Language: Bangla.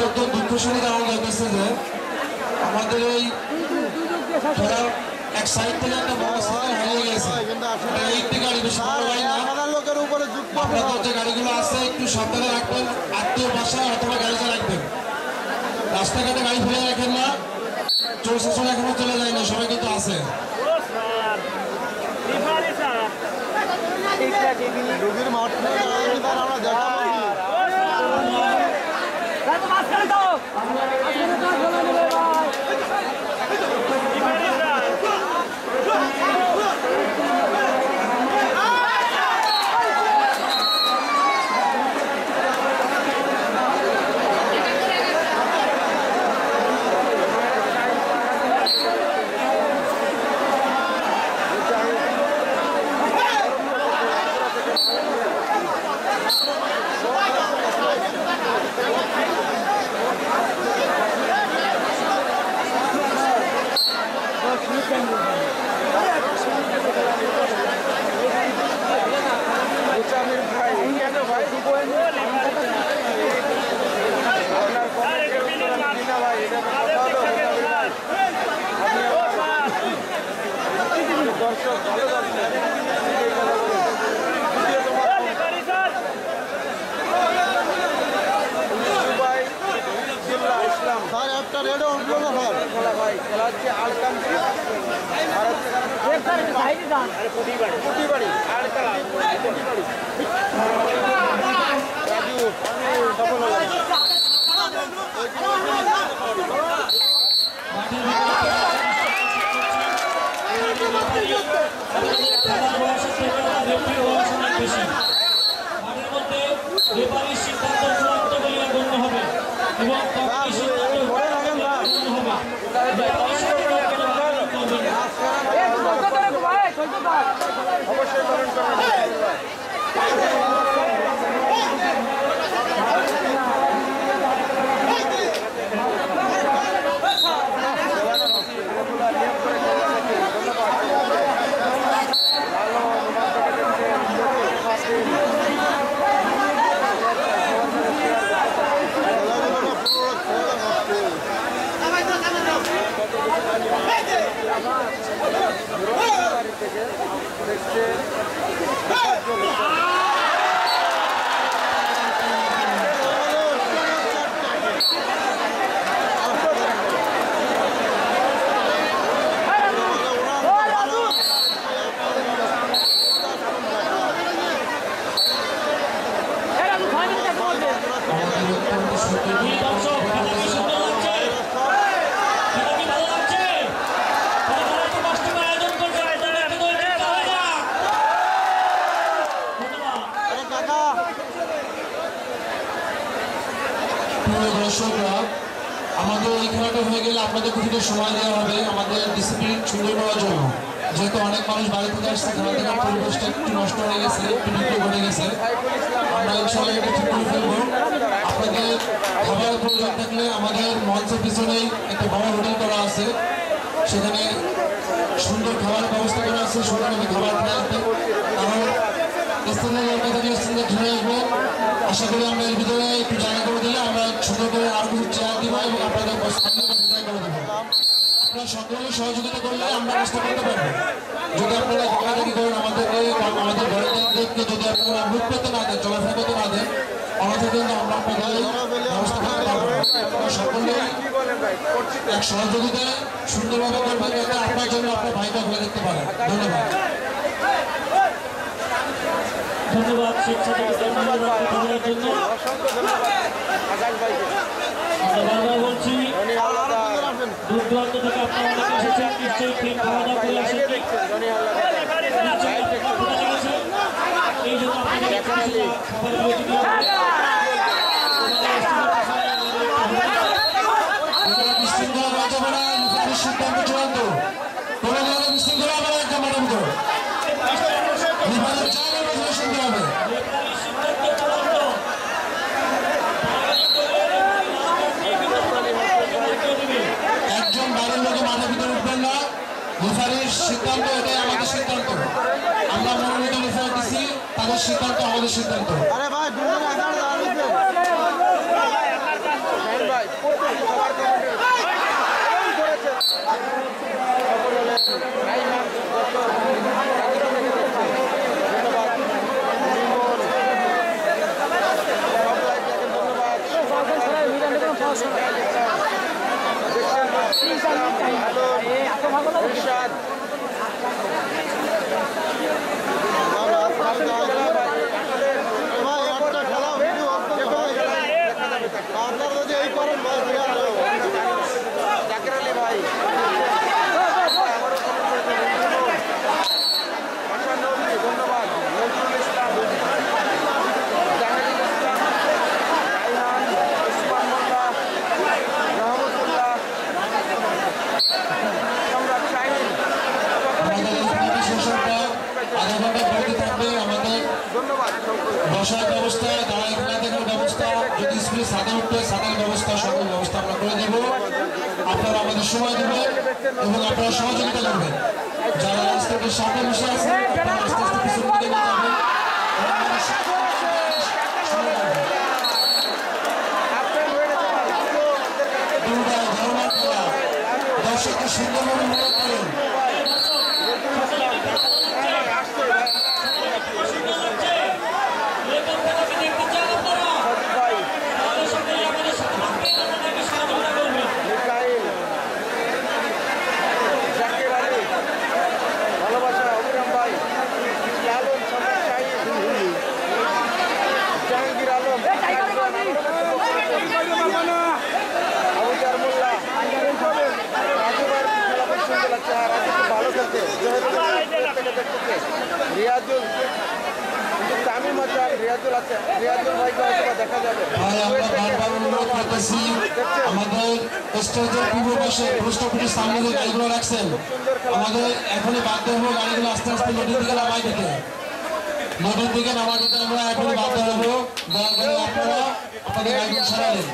অত্যন্ত দুঃখ শুনে জানা যাচ্ছে যে আমাদের এই খেলার এক সাইড থেকে একটা বড় সাইকেল হারিয়ে গেছে। একটি গাড়ি বেশি বড় হয় না, আপনাদের যে গাড়িগুলো আছে একটু সাবধানে রাখবেন, আত্মীয় বাসায় অথবা গাড়িতে রাখবেন, রাস্তাঘাটে গাড়ি ফেলে রাখেন না। চোর শাসন এখনো চলে যায় না, সবাই কিন্তু আছে। দর্শকরা, আমাদের এই খেলাটা হয়ে গেলে আপনাদের কিছুটা সময় দেওয়া হবে আমাদের ডিসিপ্লিন সুন্দর করার জন্য। যেহেতু অনেক মানুষ বাড়ি থেকে আসছে, খেলা দেখার পরিবেশটা একটু নষ্ট হয়ে গেছে, একটু বিক্রি ঘটে গেছে। আমরা ইনশাআল্লাহ এটা ঠিক করে ফেলবো। আপনাদের খাবারের প্রয়োজন থাকলে আমাদের মঞ্চের পিছনেই একটা বড় হোটেল করা আছে, সেখানে সুন্দর খাবারের ব্যবস্থা করা আছে। সুন্দরভাবে খাবার খেয়ে আসবে, কারণ স্থানীয় লোক থেকে স্থানীয় ঘিরে আসবো। আশা করি আমরা এর ভিতরে একটু জায়গা করে দিলে আমরা সুন্দর করে আরো কিছু চেয়ার দিব এবং আপনাদের সামনে জায়গা করে দেবো। আপনারা সকলে সহযোগিতা করলে আমরা চেষ্টা করতে পারবো। যদি আপনারা দেখাদেখি করেন আমাদেরকে, আমাদের ঘরেদেরকে যদি আপনারা মুখ পেতে না দেন, চলাফেরা করতে না দেন, অনাথা কিন্তু আমরা আপনাদের ব্যবস্থা করতে পারবো। সকলে এক সহযোগিতায় সুন্দরভাবে করবেন, যাতে আপনার জন্য আপনার ভাইটা ঘুরে দেখতে পারেন। ধন্যবাদ। ধন্যবাদ স্বেচ্ছাসেবকদের মূল্যবান জন্য। বারবার বলছি, দূর দূরান্ত থেকে আপনারা অনেকে এসেছেন, নিশ্চয়ই ঠিক খাওয়া দাওয়া করে আসেন। এই জন্য আপনাদের খাবারের সিদ্ধান্ত চূড়ান্ত কোনো ধরনের বিশৃঙ্খলা আবার একটা ম্যাডাম তো শুনতে হবে। একজন বাড়ির লোকে মাঠের ভিতরে উঠবেন না, রেফারির সিদ্ধান্ত, এটাই আমাদের সিদ্ধান্ত। আমরা মনোনীত রেফারি দিচ্ছি, তাদের সিদ্ধান্ত আমাদের সিদ্ধান্ত। বসার ব্যবস্থা, দাঁড়ায় খেলা দেখার ব্যবস্থা, যদি স্কুলে ছাদে উঠতে ছাদের ব্যবস্থা, সকল ব্যবস্থা আমরা করে দেব। আপনারা আমাদের সময় দেবেন এবং আপনারা সহযোগিতা করবেন। যারা রাস্তাটির সামনে বসে আছেন আপনারা আস্তে আস্তে পিছন দিকে নিয়ে যাবেন। দর্শককে সুন্দরভাবে উপভোগ করেন। রিয়াজুল কিন্তু তামিম আছে, রিয়াজুল আছে, রিয়াজুল ভাইকে হয়তো দেখা যাবে। ভাই আমরা বারবার অনুরোধ করতেছি আমাদের স্টেজের পূর্ব পাশে পোস্টঅফিসের সামনে যে গাড়িগুলো রাখছেন আমাদের এখনই বাধ্য হবো গাড়িগুলো আস্তে আস্তে নদীর দিকে নামাই দিতে। নদীর দিকে নামা দিতে আমরা এখনই বাধ্য হবো। দয়া করে আপনারা আপনাদের গাড়িগুলো সরালেন।